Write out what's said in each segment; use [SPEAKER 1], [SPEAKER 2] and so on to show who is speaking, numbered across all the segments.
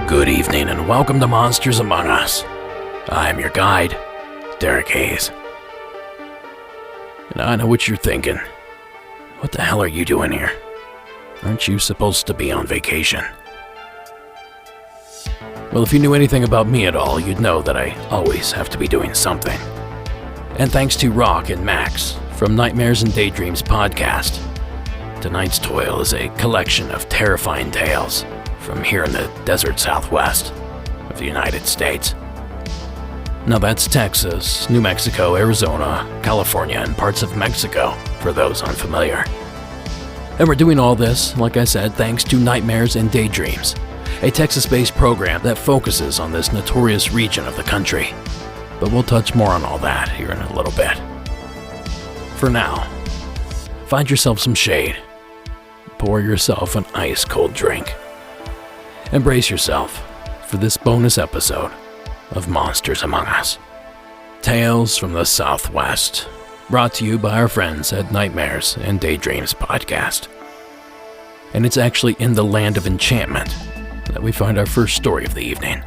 [SPEAKER 1] Good evening and welcome to Monsters Among Us. I'm your guide, Derek Hayes. And I know what you're thinking. What the hell are you doing here? Aren't you supposed to be on vacation? Well, if you knew anything about me at all, you'd know that I always have to be doing something. And thanks to Rock and Max from Nightmares and Daydreams Podcast, tonight's toil is a collection of terrifying tales from here in the desert southwest of the United States. Now that's Texas, New Mexico, Arizona, California, and parts of Mexico, for those unfamiliar. And we're doing all this, like I said, thanks to Nightmares and Daydreams, a Texas-based program that focuses on this notorious region of the country. But we'll touch more on all that here in a little bit. For now, find yourself some shade, pour yourself an ice-cold drink, and brace yourself for this bonus episode of Monsters Among Us. Tales from the Southwest, brought to you by our friends at Nightmares and Daydreams Podcast. And it's actually in the land of enchantment that we find our first story of the evening.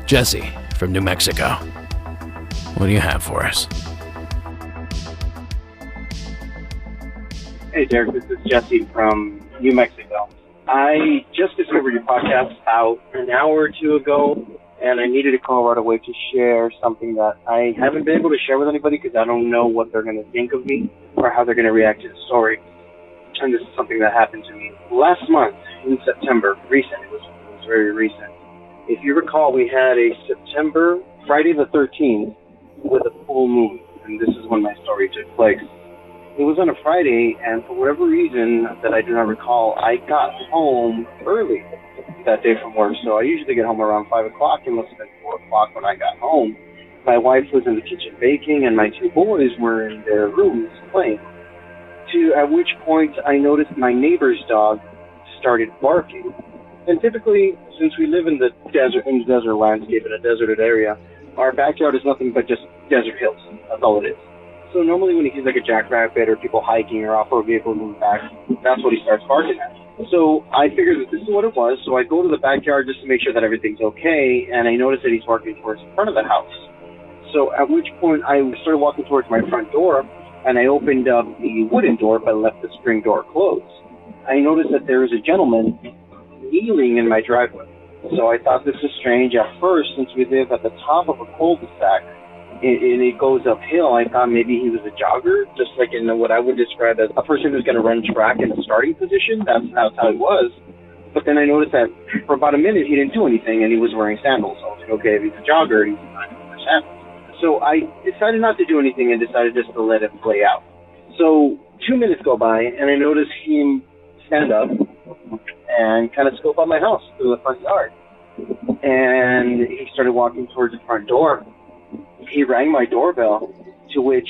[SPEAKER 1] Jesse from New Mexico, what do you have for us?
[SPEAKER 2] Hey Derek, this is Jesse from New Mexico. I just discovered your podcast about an hour or two ago, and I needed to call right away to share something that I haven't been able to share with anybody because I don't know what they're going to think of me or how they're going to react to the story. And this is something that happened to me last month in September. It was very recent. If you recall, we had a September, Friday the 13th, with a full moon, and this is when my story took place. It was on a Friday, and for whatever reason that I do not recall, I got home early that day from work. So I usually get home around 5 o'clock. It must have been 4 o'clock when I got home. My wife was in the kitchen baking, and my two boys were in their rooms playing. At which point I noticed my neighbor's dog started barking. And typically, since we live in the desert landscape, in a deserted area, our backyard is nothing but just desert hills. That's all it is. So normally when he sees like a jackrabbit or people hiking or off-road vehicles moving back, that's what he starts barking at. So I figured that this is what it was. So I go to the backyard just to make sure that everything's okay, and I notice that he's walking towards the front of the house. So at which point I started walking towards my front door, and I opened up the wooden door but left the spring door closed. I noticed that there was a gentleman kneeling in my driveway. So I thought this was strange at first, since we live at the top of a cul-de-sac. And it goes uphill. I thought maybe he was a jogger, just like in what I would describe as a person who's going to run track in the starting position. That's how he was. But then I noticed that for about a minute he didn't do anything, and he was wearing sandals. So I was like, okay, if he's a jogger, he's not going to wear sandals. So I decided not to do anything and decided just to let it play out. So 2 minutes go by, and I notice him stand up and kind of scope out my house through the front yard. And he started walking towards the front door. He rang my doorbell, to which,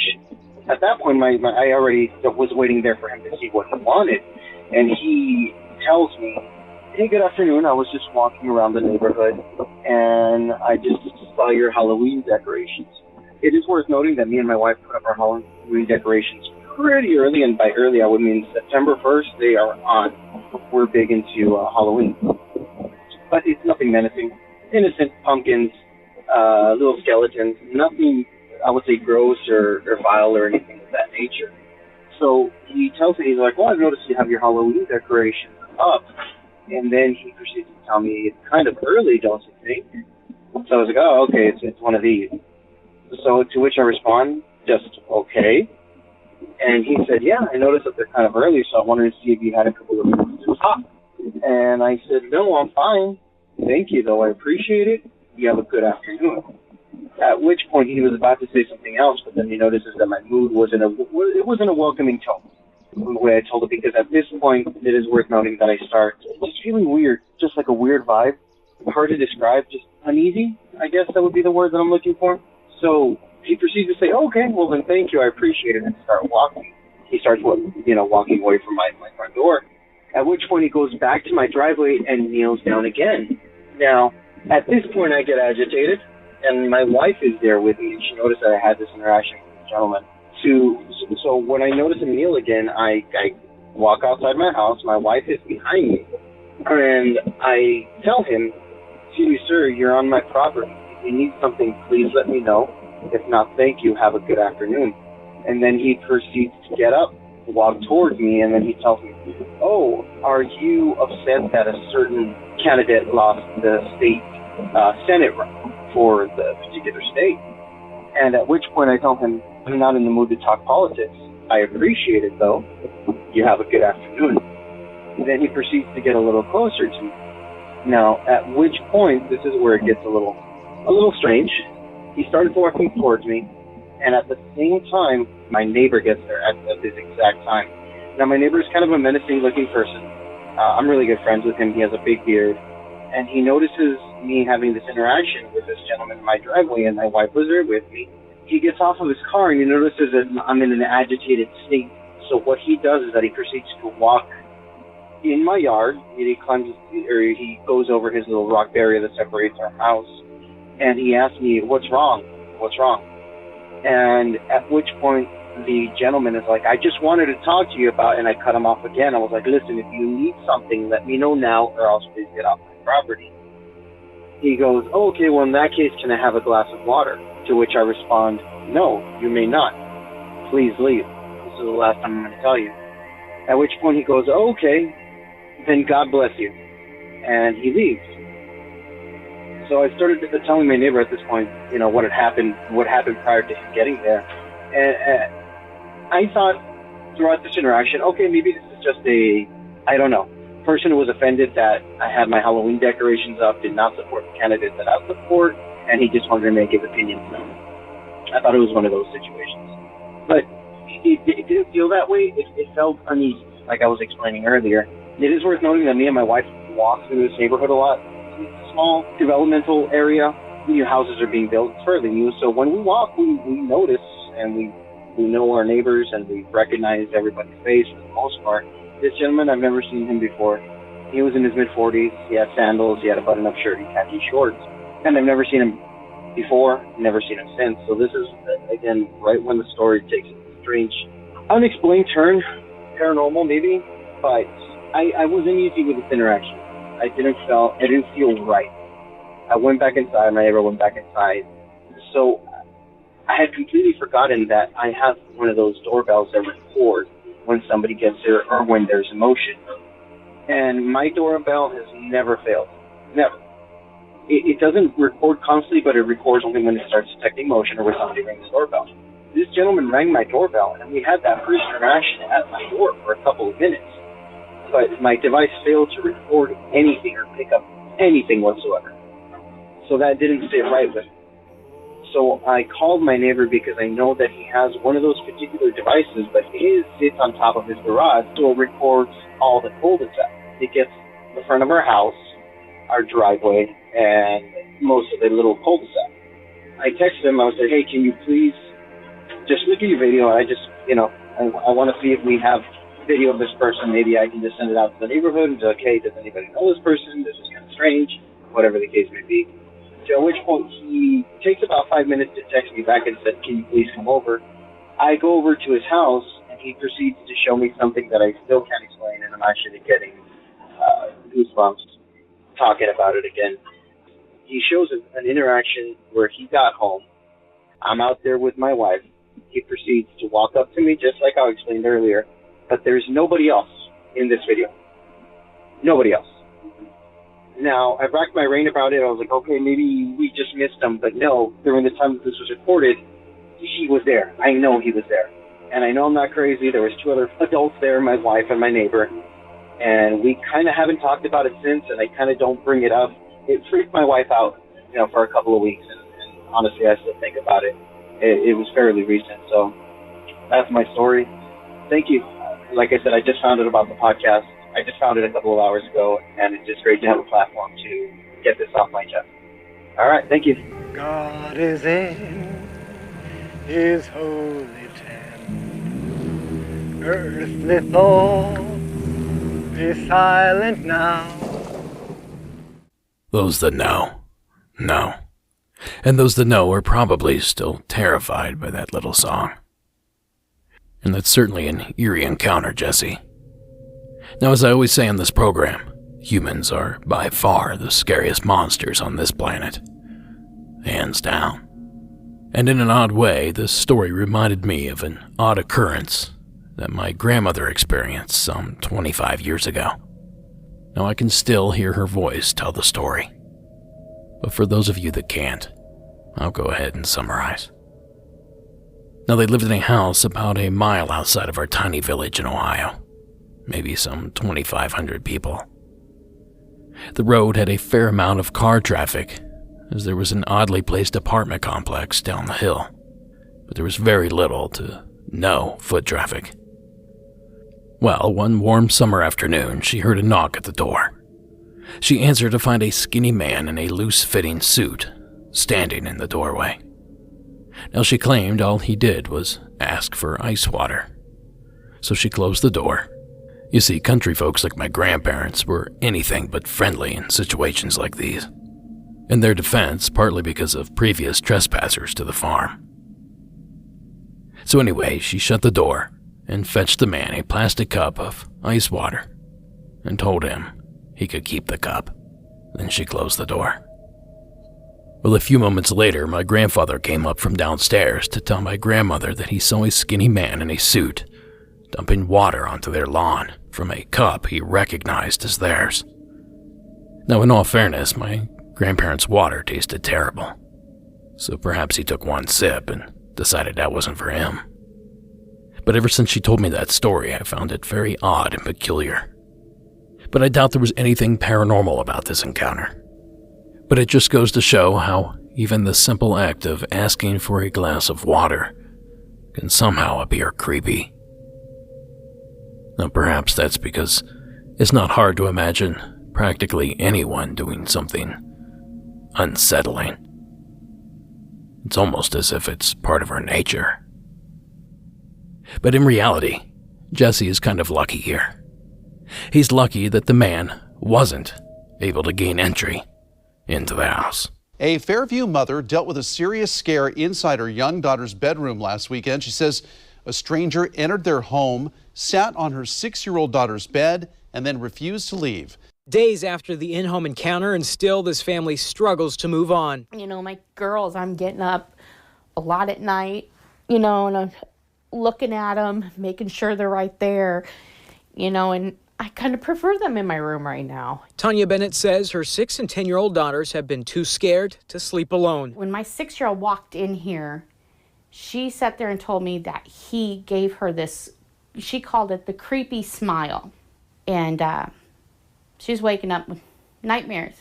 [SPEAKER 2] at that point, I already was waiting there for him to see what he wanted. And he tells me, hey, good afternoon. I was just walking around the neighborhood, and I just saw your Halloween decorations. It is worth noting that me and my wife put up our Halloween decorations pretty early, and by early I would mean September 1st. They are on. We're big into Halloween. But it's nothing menacing. Innocent pumpkins. Little skeletons, nothing, I would say, gross or vile or anything of that nature. So he tells me, he's like, well, I've noticed you have your Halloween decorations up. And then he proceeds to tell me, it's kind of early, don't you think? So I was like, oh, okay, it's one of these. So to which I respond, just okay. And he said, yeah, I noticed that they're kind of early, so I wanted to see if you had a couple of minutes to talk. And I said, no, I'm fine. Thank you, though. I appreciate it. You have a good afternoon. At which point he was about to say something else, but then he notices that my mood wasn't a welcoming tone. The way I told it, because at this point it is worth noting that I start just feeling weird, just like a weird vibe. Hard to describe, just uneasy, I guess that would be the word that I'm looking for. So he proceeds to say, oh, okay, well then thank you, I appreciate it, and start walking. He starts walking away from my front door, at which point he goes back to my driveway and kneels down again. Now, at this point I get agitated, and my wife is there with me, and she noticed that I had this interaction with this gentleman. So when I notice him kneel again, I walk outside my house. My wife is behind me, and I tell him, excuse me, sir, you're on my property. If you need something, please let me know. If not, thank you. Have a good afternoon. And then he proceeds to get up, walk towards me, and then he tells me, oh, are you upset that a certain candidate lost the state Senate for the particular state? And at which point I tell him, I'm not in the mood to talk politics. I appreciate it, though. You have a good afternoon. And then he proceeds to get a little closer to me. Now, at which point, this is where it gets a little strange. He started walking towards me, and at the same time, my neighbor gets there at this exact time. Now, my neighbor is kind of a menacing-looking person. I'm really good friends with him. He has a big beard. And he notices me having this interaction with this gentleman in my driveway, and my wife was there with me. He gets off of his car, and he notices that I'm in an agitated state. So what he does is that he proceeds to walk in my yard. He goes over his little rock barrier that separates our house, and he asks me, what's wrong? What's wrong? And at which point the gentleman is like, I just wanted to talk to you about, and I cut him off again. I was like, listen, if you need something, let me know now, or else please get off my property. He goes, oh, okay, well, in that case, can I have a glass of water? To which I respond, no, you may not. Please leave. This is the last time I'm going to tell you. At which point he goes, oh, okay, then God bless you. And he leaves. So I started telling my neighbor at this point, what happened prior to him getting there. And I thought throughout this interaction, okay, maybe this is just person who was offended that I had my Halloween decorations up, did not support the candidate that I support, and he just wanted to make his opinions known. I thought it was one of those situations. But it didn't feel that way. It felt uneasy, like I was explaining earlier. It is worth noting that me and my wife walk through this neighborhood a lot. It's a small developmental area. New houses are being built. It's fairly new. So when we walk, we notice, and we know our neighbors, and we recognize everybody's face for the most part. This gentleman, I've never seen him before. He was in his mid-40s. He had sandals. He had a button-up shirt. He had khaki shorts. And I've never seen him before, never seen him since. So this is, again, right when the story takes a strange, unexplained turn, paranormal maybe, but I was uneasy with this interaction. I didn't feel right. I went back inside. My neighbor went back inside. So I had completely forgotten that I have one of those doorbells that record when somebody gets there or when there's emotion. And my doorbell has never failed. Never. It doesn't record constantly, but it records only when it starts detecting motion or when somebody rings the doorbell. This gentleman rang my doorbell, and we had that first interaction at my door for a couple of minutes. But my device failed to record anything or pick up anything whatsoever. So that didn't sit right with me. So I called my neighbor because I know that he has one of those particular devices, but his sits on top of his garage, so it records all the cul-de-sac. It gets the front of our house, our driveway, and most of the little cul-de-sac. I texted him. I said, hey, can you please just look at your video? I want to see if we have video of this person. Maybe I can just send it out to the neighborhood and be like, hey, does anybody know this person? This is kind of strange, whatever the case may be. So at which point he takes about 5 minutes to text me back and said, can you please come over? I go over to his house, and he proceeds to show me something that I still can't explain, and I'm actually getting goosebumps talking about it again. He shows an interaction where he got home. I'm out there with my wife. He proceeds to walk up to me, just like I explained earlier, but there's nobody else in this video. Nobody else. Now, I racked my brain about it. I was like, okay, maybe we just missed him. But no, during the time that this was recorded, he was there. I know he was there. And I know I'm not crazy. There was 2 other adults there, my wife and my neighbor. And we kind of haven't talked about it since, and I kind of don't bring it up. It freaked my wife out, for a couple of weeks. And honestly, I still think about it. It was fairly recent. So that's my story. Thank you. Like I said, I just found out about the podcast. I just found it a couple of hours ago, and it's just great to have a platform to get this off my chest. All right, thank you.
[SPEAKER 3] God is in his holy tent. Earthly thoughts be silent now.
[SPEAKER 1] Those that know. And those that know are probably still terrified by that little song. And that's certainly an eerie encounter, Jesse. Now, as I always say on this program, humans are by far the scariest monsters on this planet. Hands down. And in an odd way, this story reminded me of an odd occurrence that my grandmother experienced some 25 years ago. Now, I can still hear her voice tell the story. But for those of you that can't, I'll go ahead and summarize. Now, they lived in a house about a mile outside of our tiny village in Ohio. Maybe some 2,500 people. The road had a fair amount of car traffic, as there was an oddly placed apartment complex down the hill. But there was very little to no foot traffic. Well, one warm summer afternoon, she heard a knock at the door. She answered to find a skinny man in a loose-fitting suit standing in the doorway. Now, she claimed all he did was ask for ice water. So she closed the door. You see, country folks like my grandparents were anything but friendly in situations like these. In their defense, partly because of previous trespassers to the farm. So anyway, she shut the door and fetched the man a plastic cup of ice water and told him he could keep the cup. Then she closed the door. Well, a few moments later, my grandfather came up from downstairs to tell my grandmother that he saw a skinny man in a suit dumping water onto their lawn from a cup he recognized as theirs. Now, in all fairness, my grandparents' water tasted terrible, so perhaps he took one sip and decided that wasn't for him. But ever since she told me that story, I found it very odd and peculiar. But I doubt there was anything paranormal about this encounter. But it just goes to show how even the simple act of asking for a glass of water can somehow appear creepy. Now, perhaps that's because it's not hard to imagine practically anyone doing something unsettling. It's almost as if it's part of our nature. But in reality, Jesse is kind of lucky here. He's lucky that the man wasn't able to gain entry into the house.
[SPEAKER 4] A Fairview mother dealt with a serious scare inside her young daughter's bedroom last weekend. She says a stranger entered their home, sat on her 6-year-old daughter's bed, and then refused to leave.
[SPEAKER 5] Days after the in-home encounter, and still this family struggles to move on.
[SPEAKER 6] My girls, I'm getting up a lot at night, and I'm looking at them, making sure they're right there, and I kind of prefer them in my room right now.
[SPEAKER 5] Tanya Bennett says her 6 and 10-year-old daughters have been too scared to sleep alone.
[SPEAKER 6] When my 6-year-old walked in here, she sat there and told me that he gave her this, she called it the creepy smile. And she's waking up with nightmares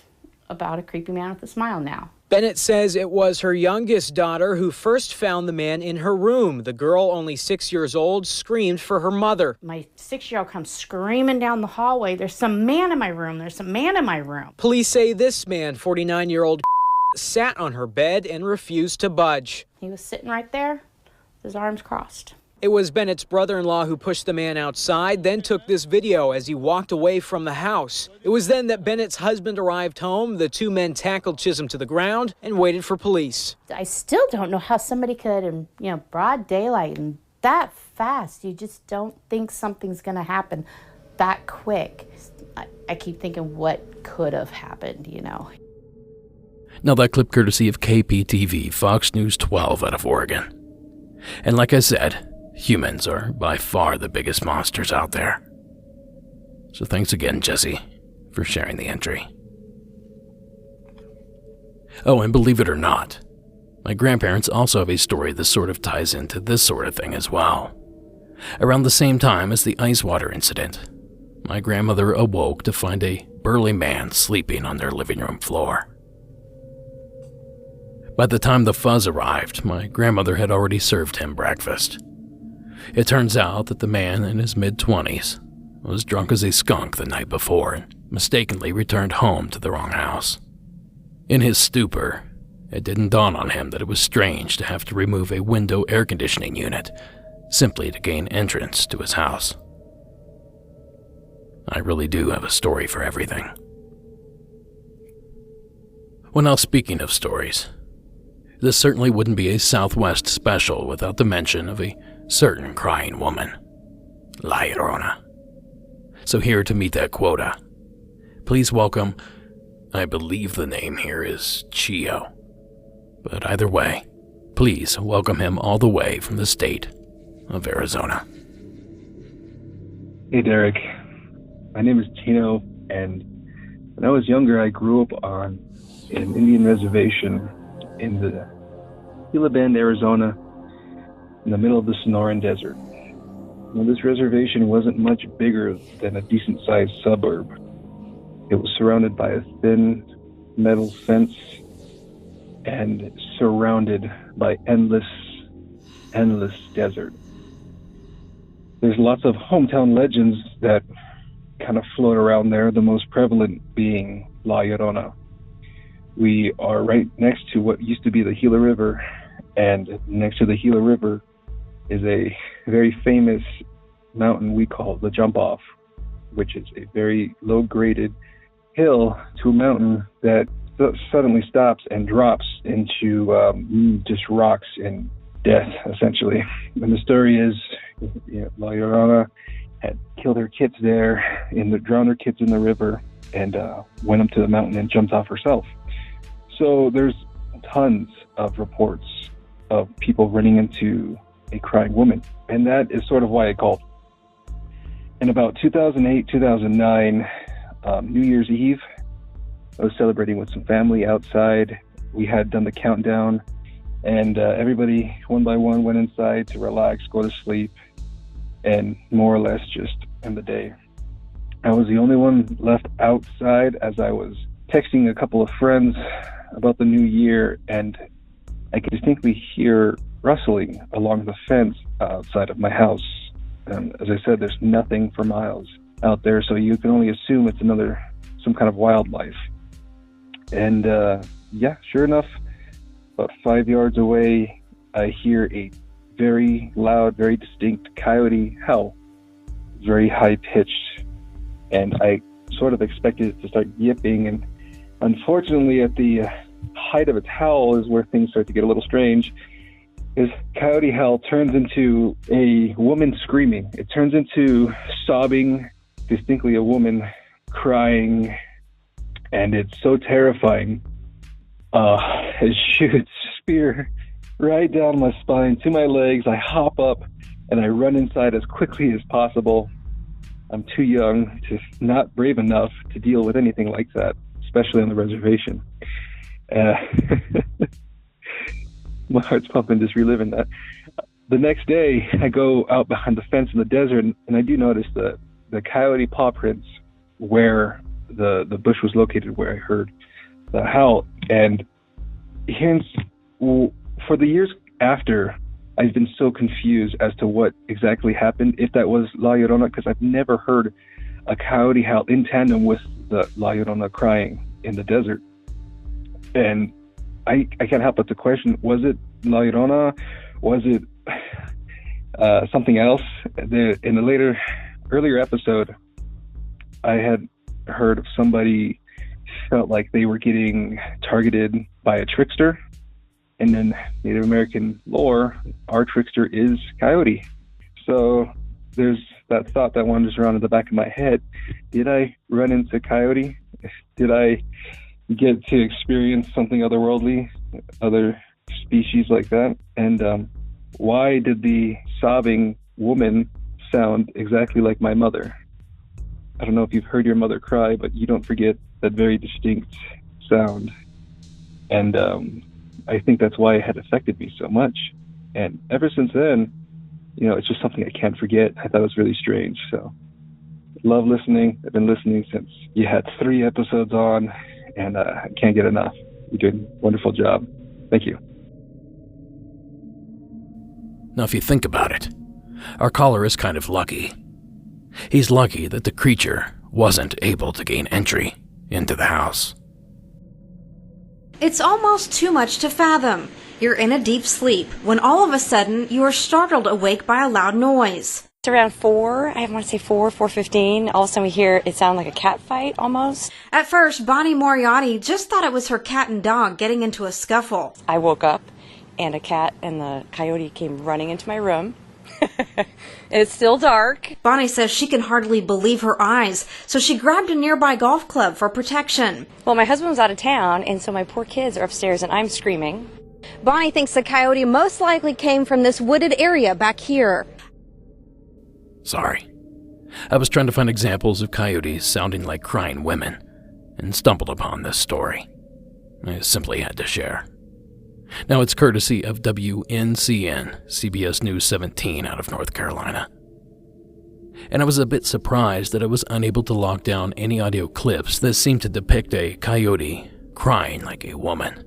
[SPEAKER 6] about a creepy man with a smile now.
[SPEAKER 5] Bennett says it was her youngest daughter who first found the man in her room. The girl, only 6 years old, screamed for her mother.
[SPEAKER 6] My 6-year-old comes screaming down the hallway, "There's some man in my room, there's some man in my room."
[SPEAKER 5] Police say this man, 49-year-old, sat on her bed and refused to budge.
[SPEAKER 6] He was sitting right there, his arms crossed.
[SPEAKER 5] It was Bennett's brother-in-law who pushed the man outside, then took this video as he walked away from the house. It was then that Bennett's husband arrived home. The two men tackled Chisholm to the ground and waited for police.
[SPEAKER 6] I still don't know how somebody could, in broad daylight and that fast. You just don't think something's going to happen that quick. I keep thinking, what could have happened,
[SPEAKER 1] Now, that clip courtesy of KPTV, Fox News 12 out of Oregon. And like I said, humans are by far the biggest monsters out there. So thanks again, Jesse, for sharing the entry. Oh, and believe it or not, my grandparents also have a story that sort of ties into this sort of thing as well. Around the same time as the ice water incident, my grandmother awoke to find a burly man sleeping on their living room floor. By the time the fuzz arrived, my grandmother had already served him breakfast. It turns out that the man in his mid-20s was drunk as a skunk the night before and mistakenly returned home to the wrong house. In his stupor, it didn't dawn on him that it was strange to have to remove a window air conditioning unit simply to gain entrance to his house. I really do have a story for everything. Well, now speaking of stories, this certainly wouldn't be a Southwest special without the mention of a certain crying woman, Llarona. So here to meet that quota, please welcome, I believe the name here is Chio. But either way, please welcome him all the way from the state of Arizona.
[SPEAKER 7] Hey Derek, my name is Tino, and when I was younger I grew up on an Indian reservation in the Gila Bend, Arizona, in the middle of the Sonoran Desert. Now, this reservation wasn't much bigger than a decent-sized suburb. It was surrounded by a thin metal fence and surrounded by endless desert. There's lots of hometown legends that kind of float around there, the most prevalent being La Llorona. We are right next to what used to be the Gila River, and next to the Gila River is a very famous mountain we call the Jump Off, which is a very low-graded hill to a mountain that suddenly stops and drops into just rocks and death, essentially. And the story is, La Llorona had killed her kids there, drowned her kids in the river, and went up to the mountain and jumped off herself. So there's tons of reports of people running into a crying woman, and that is sort of why I called. In about 2008, 2009, New Year's Eve, I was celebrating with some family outside. We had done the countdown, and everybody, one by one, went inside to relax, go to sleep, and more or less just end the day. I was the only one left outside as I was texting a couple of friends about the new year, and I could distinctly hear rustling along the fence outside of my house. And as I said, there's nothing for miles out there, so you can only assume it's some kind of wildlife. And sure enough, about 5 yards away, I hear a very loud, very distinct coyote howl, very high-pitched, and I sort of expected it to start yipping, and unfortunately at the height of its howl is where things start to get a little strange. His coyote howl turns into a woman screaming. It turns into sobbing, distinctly a woman crying, and it's so terrifying. It shoots spear right down my spine to my legs. I hop up and I run inside as quickly as possible. I'm too young, not brave enough to deal with anything like that, especially on the reservation. My heart's pumping just reliving that. The next day, I go out behind the fence in the desert, and I do notice the coyote paw prints where the bush was located, where I heard the howl. And for the years after, I've been so confused as to what exactly happened, if that was La Llorona, because I've never heard a coyote howl in tandem with the La Llorona crying in the desert. And I can't help but to question, was it La Llorona? Was it something else? In a earlier episode, I had heard of somebody felt like they were getting targeted by a trickster. And in Native American lore, our trickster is Coyote. So there's that thought that wanders around in the back of my head. Did I run into Coyote? Did I get to experience something otherworldly, other species like that? And why did the sobbing woman sound exactly like my mother? I don't know if you've heard your mother cry, but you don't forget that very distinct sound. And I think that's why it had affected me so much. And ever since then, it's just something I can't forget. I thought it was really strange. So love listening. I've been listening since you had 3 episodes on, and I can't get enough. You're doing a wonderful job. Thank you.
[SPEAKER 1] Now, if you think about it, our caller is kind of lucky. He's lucky that the creature wasn't able to gain entry into the house.
[SPEAKER 8] It's almost too much to fathom. You're in a deep sleep when all of a sudden you are startled awake by a loud noise.
[SPEAKER 9] It's around 4:15. All of a sudden we hear it sound like a cat fight almost.
[SPEAKER 8] At first, Bonnie Moriarty just thought it was her cat and dog getting into a scuffle.
[SPEAKER 9] I woke up and a cat and the coyote came running into my room. It's still dark.
[SPEAKER 8] Bonnie says she can hardly believe her eyes, so she grabbed a nearby golf club for protection.
[SPEAKER 9] Well, my husband was out of town, and so my poor kids are upstairs and I'm screaming.
[SPEAKER 8] Bonnie thinks the coyote most likely came from this wooded area back here.
[SPEAKER 1] Sorry. I was trying to find examples of coyotes sounding like crying women and stumbled upon this story. I simply had to share. Now, it's courtesy of WNCN, CBS News 17 out of North Carolina. And I was a bit surprised that I was unable to lock down any audio clips that seemed to depict a coyote crying like a woman.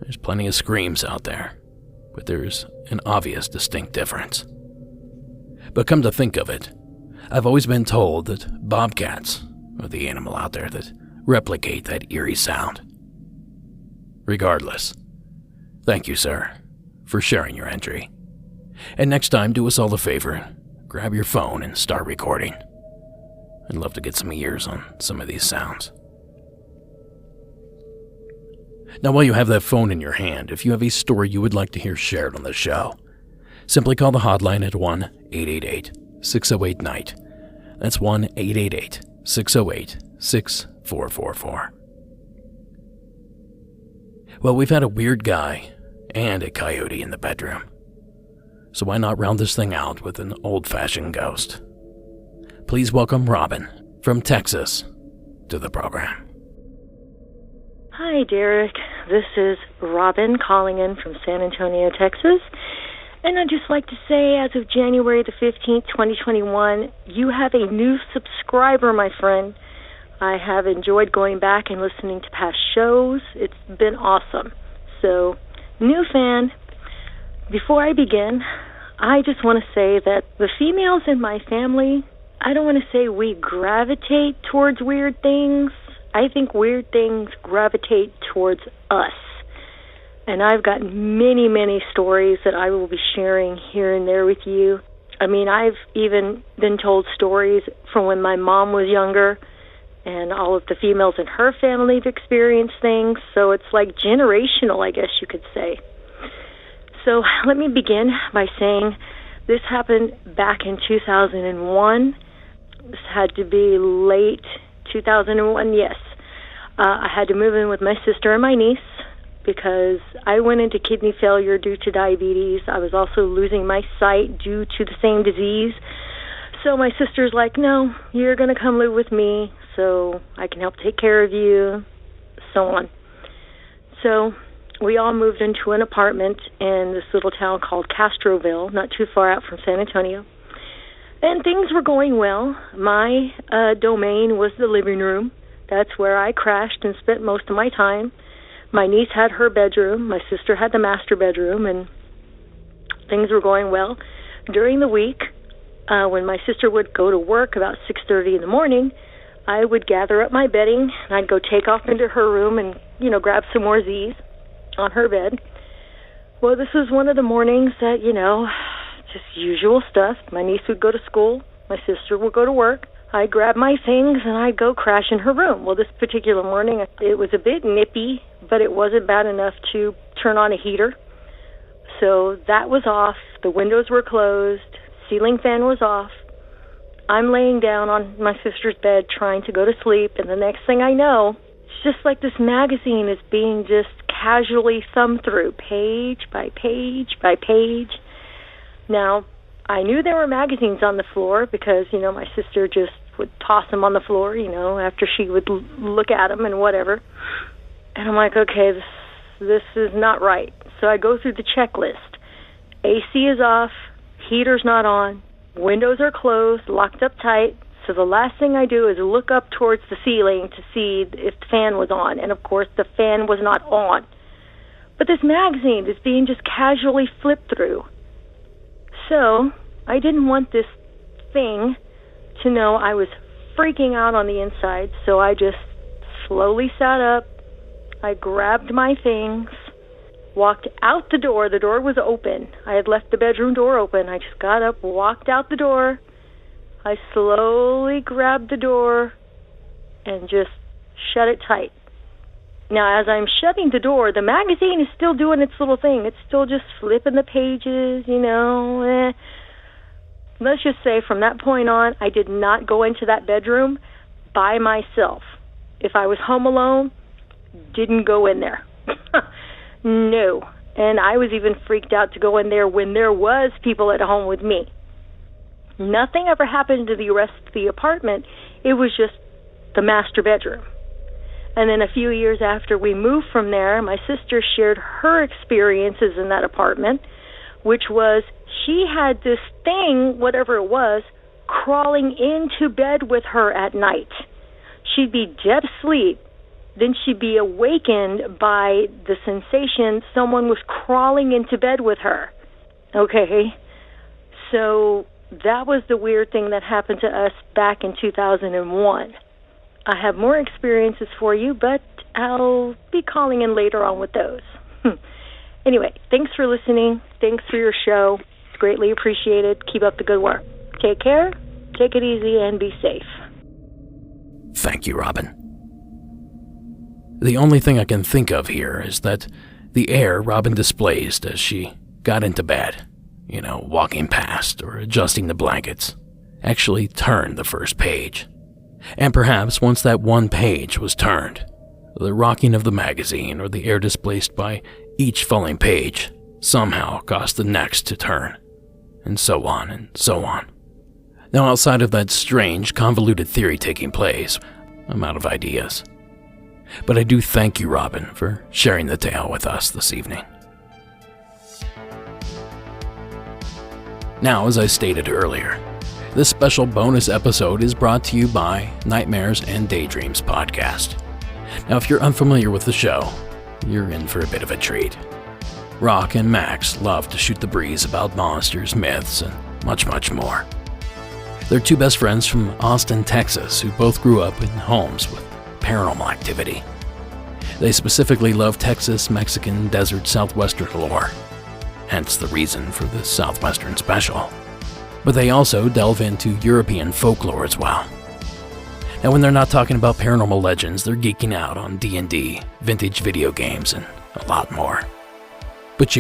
[SPEAKER 1] There's plenty of screams out there, but there's an obvious distinct difference. But come to think of it, I've always been told that bobcats are the animal out there that replicate that eerie sound. Regardless, thank you, sir, for sharing your entry. And next time, do us all a favor, grab your phone and start recording. I'd love to get some ears on some of these sounds. Now, while you have that phone in your hand, if you have a story you would like to hear shared on the show, simply call the hotline at 1-888-608-NIGHT. That's 1-888-608-6444. Well, we've had a weird guy and a coyote in the bedroom. So why not round this thing out with an old-fashioned ghost? Please welcome Robin from Texas to the program.
[SPEAKER 10] Hi, Derek. This is Robin calling in from San Antonio, Texas. And I'd just like to say, as of January the 15th, 2021, you have a new subscriber, my friend. I have enjoyed going back and listening to past shows. It's been awesome. So, new fan. Before I begin, I just want to say that the females in my family, I don't want to say we gravitate towards weird things. I think weird things gravitate towards us. And I've got many, many stories that I will be sharing here and there with you. I mean, I've even been told stories from when my mom was younger, and all of the females in her family have experienced things. So it's like generational, I guess you could say. So let me begin by saying this happened back in 2001. This had to be late 2001, yes. I had to move in with my sister and my niece because I went into kidney failure due to diabetes. I was also losing my sight due to the same disease. So my sister's like, no, you're going to come live with me so I can help take care of you, so on. So we all moved into an apartment in this little town called Castroville, not too far out from San Antonio. And things were going well. My domain was the living room. That's where I crashed and spent most of my time. My niece had her bedroom. My sister had the master bedroom, and things were going well. During the week, when my sister would go to work about 6:30 in the morning, I would gather up my bedding, and I'd go take off into her room and, grab some more Z's on her bed. Well, this was one of the mornings that, just usual stuff. My niece would go to school. My sister would go to work. I'd grab my things, and I'd go crash in her room. Well, this particular morning, it was a bit nippy, but it wasn't bad enough to turn on a heater. So that was off. The windows were closed. Ceiling fan was off. I'm laying down on my sister's bed trying to go to sleep, and the next thing I know, it's just like this magazine is being just casually thumbed through, page by page by page. Now, I knew there were magazines on the floor because, my sister just would toss them on the floor, after she would look at them and whatever. And I'm like, okay, this is not right. So I go through the checklist. AC is off, heater's not on, windows are closed, locked up tight, so the last thing I do is look up towards the ceiling to see if the fan was on, and of course the fan was not on. But this magazine is being just casually flipped through. So I didn't want this thing to know I was freaking out on the inside, so I just slowly sat up. I grabbed my things, walked out the door. The door was open. I had left the bedroom door open. I just got up, walked out the door. I slowly grabbed the door and just shut it tight. Now, as I'm shutting the door, the magazine is still doing its little thing. It's still just flipping the pages, Let's just say from that point on, I did not go into that bedroom by myself. If I was home alone, didn't go in there. No. And I was even freaked out to go in there when there was people at home with me. Nothing ever happened to the rest of the apartment. It was just the master bedroom. And then a few years after we moved from there, my sister shared her experiences in that apartment, which was she had this thing, whatever it was, crawling into bed with her at night. She'd be dead asleep. Then she'd be awakened by the sensation someone was crawling into bed with her. Okay, so that was the weird thing that happened to us back in 2001. I have more experiences for you, but I'll be calling in later on with those. Anyway, thanks for listening. Thanks for your show. It's greatly appreciated. Keep up the good work. Take care, take it easy, and be safe.
[SPEAKER 1] Thank you, Robin. The only thing I can think of here is that the air Robin displays as she got into bed, walking past or adjusting the blankets, actually turned the first page. And perhaps once that one page was turned, the rocking of the magazine or the air displaced by each falling page somehow caused the next to turn, and so on and so on. Now, outside of that strange, convoluted theory taking place, I'm out of ideas. But I do thank you, Robin, for sharing the tale with us this evening. Now, as I stated earlier, this special bonus episode is brought to you by Nightmares and Daydreams Podcast. Now, if you're unfamiliar with the show, you're in for a bit of a treat. Rock and Max love to shoot the breeze about monsters, myths, and much, much more. They're two best friends from Austin, Texas, who both grew up in homes with paranormal activity. They specifically love Texas, Mexican, desert, southwestern lore, hence the reason for the Southwestern special. But they also delve into European folklore as well. Now, when they're not talking about paranormal legends, they're geeking out on D&D, vintage video games, and a lot more. But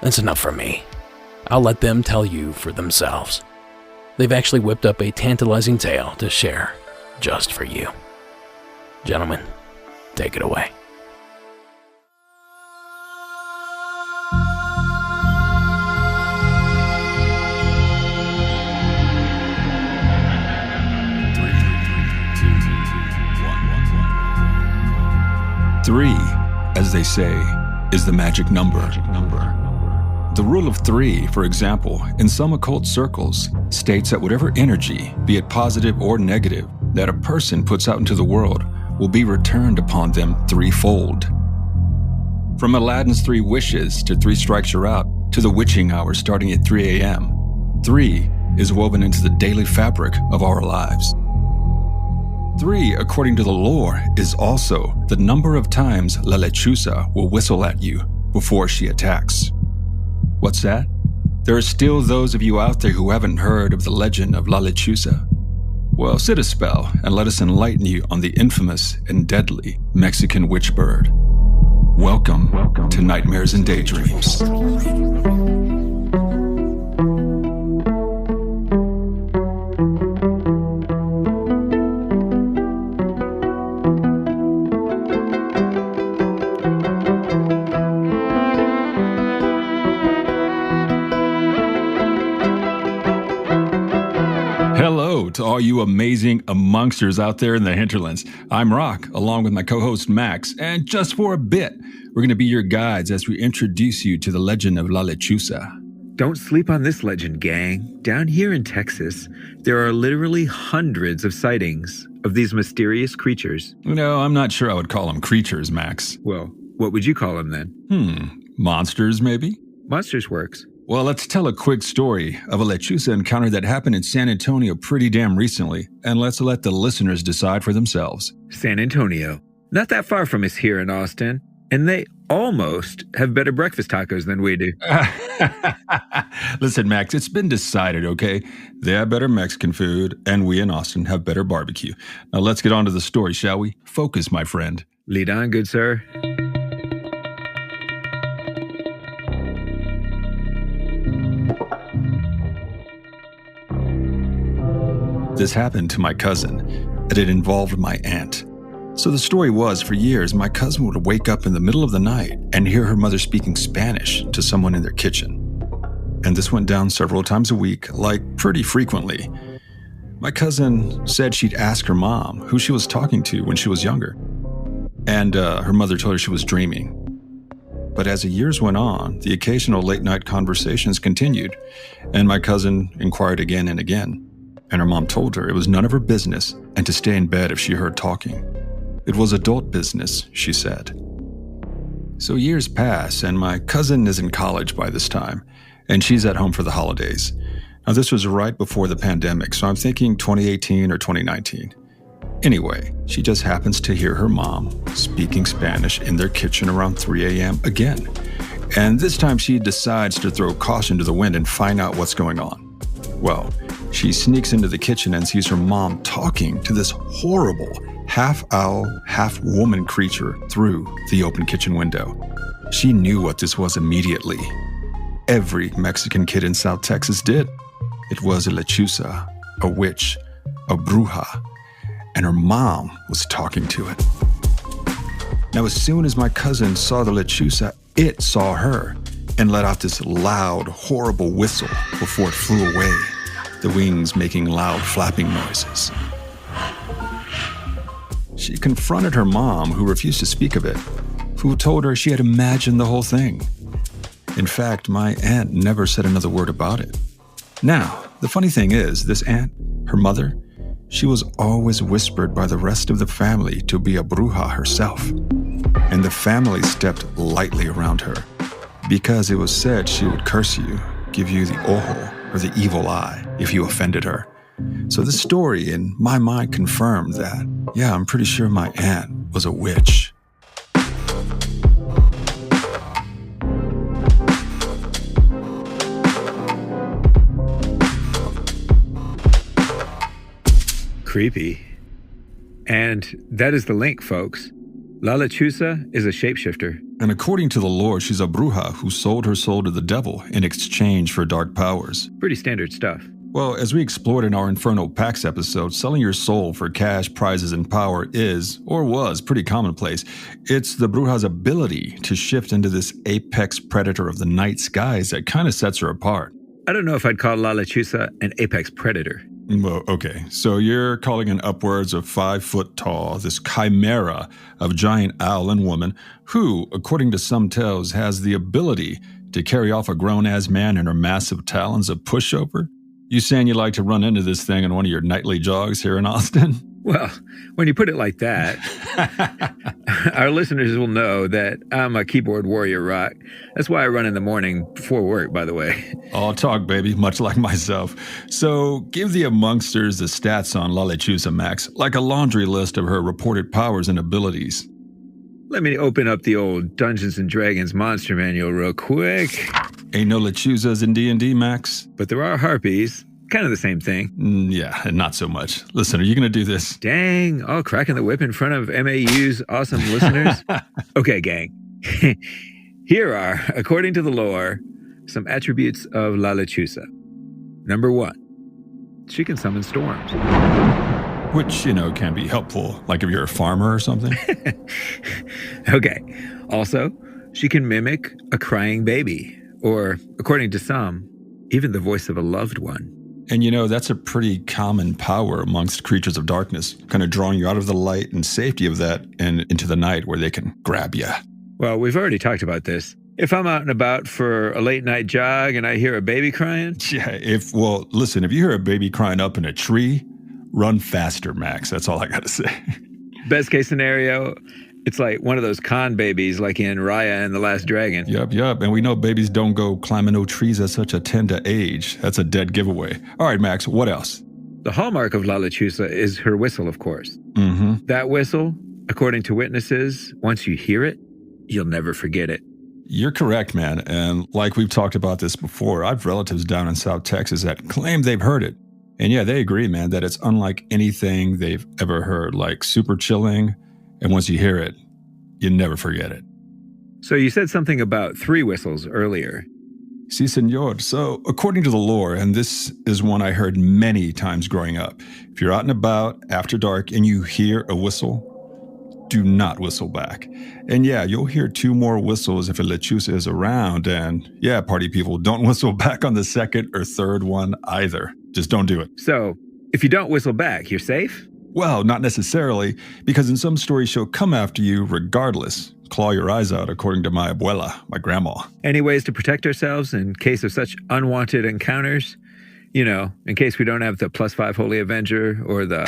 [SPEAKER 1] that's enough for me. I'll let them tell you for themselves. They've actually whipped up a tantalizing tale to share just for you. Gentlemen, take it away.
[SPEAKER 11] Three, as they say, is the magic number. The rule of three, for example, in some occult circles, states that whatever energy, be it positive or negative, that a person puts out into the world will be returned upon them threefold. From Aladdin's 3 wishes to 3 strikes you're out, to the witching hour starting at 3 a.m., 3 is woven into the daily fabric of our lives. 3, according to the lore, is also the number of times La Lechuza will whistle at you before she attacks. What's that? There are still those of you out there who haven't heard of the legend of La Lechuza. Well, sit a spell and let us enlighten you on the infamous and deadly Mexican witch bird. Welcome to Nightmares and Daydreams. Hello to all you amazing amongsters out there in the hinterlands. I'm Rock, along with my co-host Max, and just for a bit, we're going to be your guides as we introduce you to the legend of La Lechuza.
[SPEAKER 12] Don't sleep on this legend, gang. Down here in Texas, there are literally hundreds of sightings of these mysterious creatures.
[SPEAKER 11] No, I'm not sure I would call them creatures, Max.
[SPEAKER 12] Well, what would you call them then?
[SPEAKER 11] Monsters, maybe?
[SPEAKER 12] Monsters works.
[SPEAKER 11] Well, let's tell a quick story of a lechuza encounter that happened in San Antonio pretty damn recently, and let's let the listeners decide for themselves.
[SPEAKER 12] San Antonio. Not that far from us here in Austin. And they almost have better breakfast tacos than we do.
[SPEAKER 11] Listen, Max, it's been decided, okay? They have better Mexican food, and we in Austin have better barbecue. Now let's get on to the story, shall we? Focus, my friend.
[SPEAKER 12] Lead on, good sir.
[SPEAKER 11] This happened to my cousin, and it involved my aunt. So the story was, for years, my cousin would wake up in the middle of the night and hear her mother speaking Spanish to someone in their kitchen. And this went down several times a week, like pretty frequently. My cousin said she'd ask her mom who she was talking to when she was younger. And her mother told her she was dreaming. But as the years went on, the occasional late-night conversations continued, and my cousin inquired again and again. And her mom told her it was none of her business and to stay in bed if she heard talking. It was adult business, she said. So years pass, and my cousin is in college by this time, and she's at home for the holidays. Now, this was right before the pandemic, so I'm thinking 2018 or 2019. Anyway, she just happens to hear her mom speaking Spanish in their kitchen around 3 a.m. again. And this time she decides to throw caution to the wind and find out what's going on. Well, she sneaks into the kitchen and sees her mom talking to this horrible half-owl, half-woman creature through the open kitchen window. She knew what this was immediately. Every Mexican kid in South Texas did. It was a lechuza, a witch, a bruja, and her mom was talking to it. Now, as soon as my cousin saw the lechuza, it saw her and let out this loud, horrible whistle before it flew away, the wings making loud flapping noises. She confronted her mom, who refused to speak of it, who told her she had imagined the whole thing. In fact, my aunt never said another word about it. Now, the funny thing is, this aunt, her mother, she was always whispered by the rest of the family to be a bruja herself. And the family stepped lightly around her, because it was said she would curse you, give you the ojo, or the evil eye, if you offended her. So this story, in my mind, confirmed that, yeah, I'm pretty sure my aunt was a witch.
[SPEAKER 12] Creepy. And that is the link, folks. La Lechuza is a shapeshifter.
[SPEAKER 11] And according to the lore, she's a bruja who sold her soul to the devil in exchange for dark powers.
[SPEAKER 12] Pretty standard stuff.
[SPEAKER 11] Well, as we explored in our Inferno Pax episode, selling your soul for cash, prizes, and power is, or was, pretty commonplace. It's the bruja's ability to shift into this apex predator of the night skies that kind of sets her apart.
[SPEAKER 12] I don't know if I'd call La Lechuza an apex predator.
[SPEAKER 11] Well, okay, so you're calling an upwards of 5 foot tall, this chimera of giant owl and woman who, according to some tales, has the ability to carry off a grown-ass man in her massive talons of pushover? You saying you like to run into this thing on one of your nightly jogs here in Austin?
[SPEAKER 12] Well, when you put it like that, our listeners will know that I'm a keyboard warrior rock. That's why I run in the morning before work, by the way.
[SPEAKER 11] All talk, baby, much like myself. So give the amongsters the stats on La Lechuza, Max, like a laundry list of her reported powers and abilities.
[SPEAKER 12] Let me open up the old Dungeons & Dragons monster manual real quick.
[SPEAKER 11] Ain't no lechuzas in D&D, Max.
[SPEAKER 12] But there are harpies. Kind of the same thing.
[SPEAKER 11] Yeah, not so much. Listen, are you going to do this?
[SPEAKER 12] Dang, all cracking the whip in front of MAU's awesome listeners? Okay, gang. Here are, according to the lore, some attributes of La Lechuza. Number 1, she can summon storms.
[SPEAKER 11] Which, can be helpful, like if you're a farmer or something.
[SPEAKER 12] Okay. Also, she can mimic a crying baby, or, according to some, even the voice of a loved one.
[SPEAKER 11] And that's a pretty common power amongst creatures of darkness, kind of drawing you out of the light and safety of that and into the night where they can grab you.
[SPEAKER 12] Well, we've already talked about this. If I'm out and about for a late night jog and I hear a baby crying?
[SPEAKER 11] Yeah, listen, if you hear a baby crying up in a tree, run faster, Max. That's all I got to say.
[SPEAKER 12] Best case scenario, it's like one of those con babies like in Raya and the Last Dragon.
[SPEAKER 11] Yup. And we know babies don't go climbing no trees at such a tender age. That's a dead giveaway. All right, Max, what else?
[SPEAKER 12] The hallmark of La Lechuza is her whistle, of course.
[SPEAKER 11] Mm-hmm.
[SPEAKER 12] That whistle, according to witnesses, once you hear it, you'll never forget it.
[SPEAKER 11] You're correct, man. And like we've talked about this before, I have relatives down in South Texas that claim they've heard it. And yeah, they agree, man, that it's unlike anything they've ever heard, like super chilling. And once you hear it, you never forget it.
[SPEAKER 12] So you said something about 3 whistles earlier.
[SPEAKER 11] Si, senor. So according to the lore, and this is one I heard many times growing up, if you're out and about after dark and you hear a whistle, do not whistle back. And yeah, you'll hear 2 more whistles if a lechuza is around. And yeah, party people, don't whistle back on the 2nd or 3rd one either. Just don't do it.
[SPEAKER 12] So if you don't whistle back, you're safe?
[SPEAKER 11] Well, not necessarily, because in some stories she'll come after you regardless. Claw your eyes out, according to my abuela, my grandma.
[SPEAKER 12] Any ways to protect ourselves in case of such unwanted encounters? You know, in case we don't have the +5 Holy Avenger or the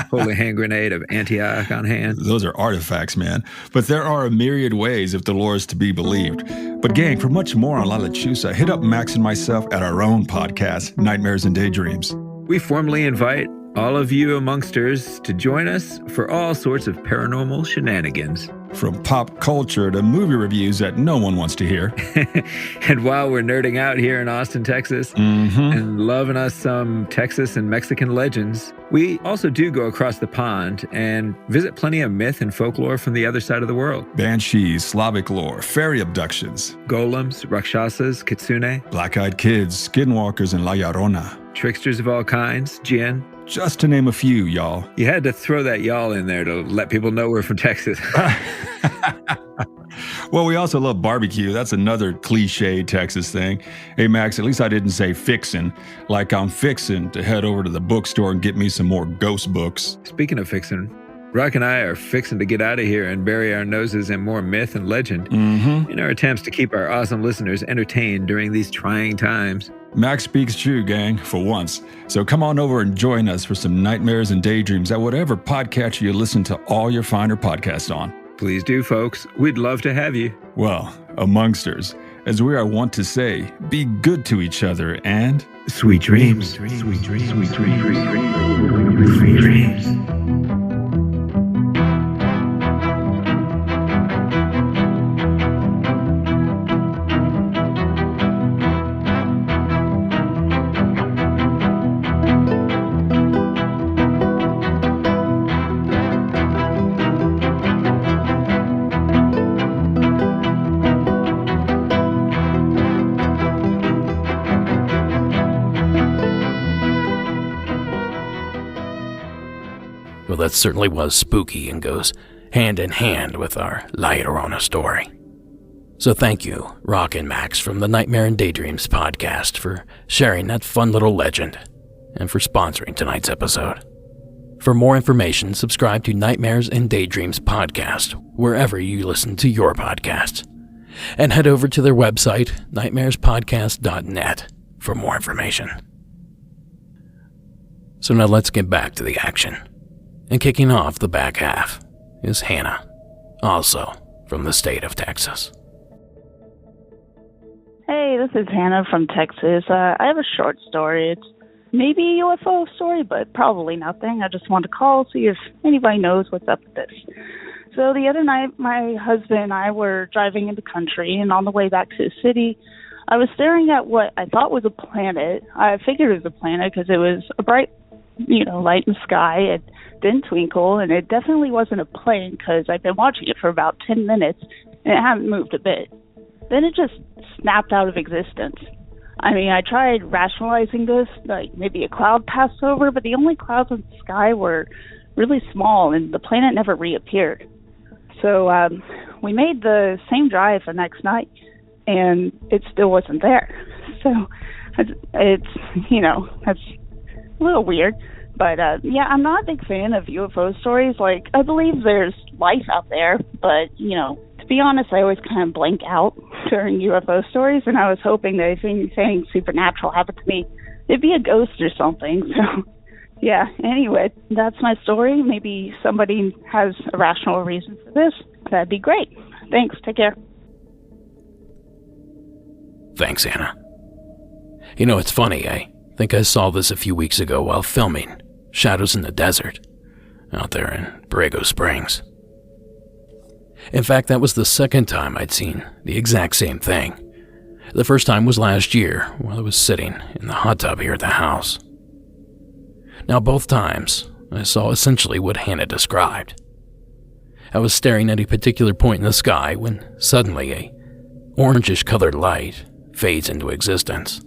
[SPEAKER 12] Holy Hand Grenade of Antioch on hand.
[SPEAKER 11] Those are artifacts, man. But there are a myriad ways if the lore is to be believed. But gang, for much more on La Lechuza, hit up Max and myself at our own podcast, Nightmares and Daydreams.
[SPEAKER 12] We formally invite all of you amongsters to join us for all sorts of paranormal shenanigans.
[SPEAKER 11] From pop culture to movie reviews that no one wants to hear.
[SPEAKER 12] And while we're nerding out here in Austin, Texas, and loving us some Texas and Mexican legends, we also do go across the pond and visit plenty of myth and folklore from the other side of the world.
[SPEAKER 11] Banshees, Slavic lore, fairy abductions.
[SPEAKER 12] Golems, Rakshasas, Kitsune.
[SPEAKER 11] Black-eyed kids, skinwalkers, and La Llarona.
[SPEAKER 12] Tricksters of all kinds, Jinn.
[SPEAKER 11] Just to name a few, y'all.
[SPEAKER 12] You had to throw that y'all in there to let people know we're from Texas.
[SPEAKER 11] Well, we also love barbecue. That's another cliche Texas thing. Hey, Max, at least I didn't say fixin', like I'm fixin' to head over to the bookstore and get me some more ghost books.
[SPEAKER 12] Speaking of fixin', Rock and I are fixing to get out of here and bury our noses in more myth and legend in our attempts to keep our awesome listeners entertained during these trying times.
[SPEAKER 11] Max speaks true, gang, for once. So come on over and join us for some Nightmares and Daydreams at whatever podcatcher you listen to all your finer podcasts on.
[SPEAKER 12] Please do, folks. We'd love to have you.
[SPEAKER 11] Well, amongsters, as we are wont to say, be good to each other and...
[SPEAKER 12] Sweet dreams. Sweet dreams. Sweet dreams. Sweet dreams.
[SPEAKER 1] Well, that certainly was spooky and goes hand in hand with our Llarona story. So thank you, Rock and Max from the Nightmare and Daydreams podcast, for sharing that fun little legend and for sponsoring tonight's episode. For more information, subscribe to Nightmares and Daydreams podcast wherever you listen to your podcasts. And head over to their website, nightmarespodcast.net, for more information. So now let's get back to the action. And kicking off the back half is Hannah, also from the state of Texas.
[SPEAKER 13] Hey, this is Hannah from Texas. I have a short story. It's maybe a UFO story, but probably nothing. I just want to call, see if anybody knows what's up with this. So the other night, my husband and I were driving in the country, and on the way back to the city, I was staring at what I thought was a planet. I figured it was a planet because it was a bright, light in the sky. It didn't twinkle, and it definitely wasn't a plane because I've been watching it for about 10 minutes, and it hadn't moved a bit. Then it just snapped out of existence. I mean, I tried rationalizing this, like maybe a cloud passed over, but the only clouds in the sky were really small, and the planet never reappeared. So we made the same drive the next night, and it still wasn't there. So it's that's a little weird. But, I'm not a big fan of UFO stories. Like, I believe there's life out there, but, to be honest, I always kind of blank out. during UFO stories, and I was hoping that if anything supernatural happened to me, it'd be a ghost or something. So, yeah, anyway, that's my story. Maybe somebody has a rational reason for this. That'd be great. Thanks. Take care.
[SPEAKER 1] Thanks, Anna. You know, it's funny, I think I saw this a few weeks ago while filming Shadows in the Desert out there in Borrego Springs. In fact, that was the second time I'd seen the exact same thing. The first time was last year while I was sitting in the hot tub here at the house. Now, both times, I saw essentially what Hannah described. I was staring at a particular point in the sky when suddenly a orangish-colored light fades into existence.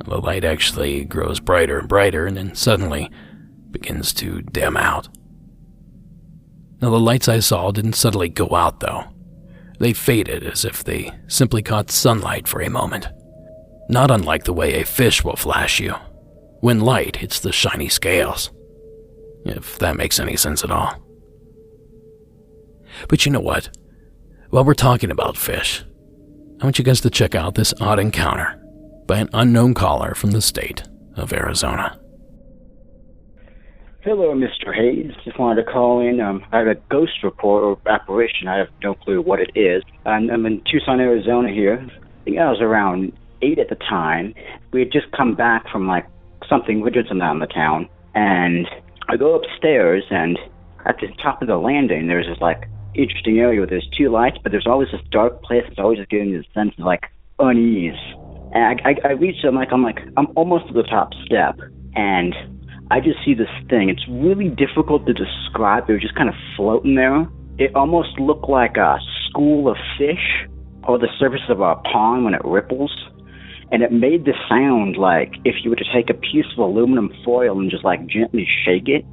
[SPEAKER 1] The light actually grows brighter and brighter and then suddenly begins to dim out. Now, the lights I saw didn't suddenly go out, though. They faded as if they simply caught sunlight for a moment. Not unlike the way a fish will flash you when light hits the shiny scales, if that makes any sense at all. But you know what? While we're talking about fish, I want you guys to check out this odd encounter by an unknown caller from the state of Arizona.
[SPEAKER 14] Hello, Mr. Hayes. Just wanted to call in. I have a ghost report or apparition. I have no clue what it is. I'm in Tucson, Arizona here. I think I was around 8 at the time. We had just come back from we did something out in the town. And I go upstairs, and at the top of the landing, there's this interesting area where there's 2 lights, but there's always this dark place. It's always just giving you this sense of unease. And I reached it, I'm almost to the top step, and I just see this thing. It's really difficult to describe. They were just kind of floating there. It almost looked like a school of fish or the surface of a pond when it ripples. And it made the sound like if you were to take a piece of aluminum foil and just gently shake it.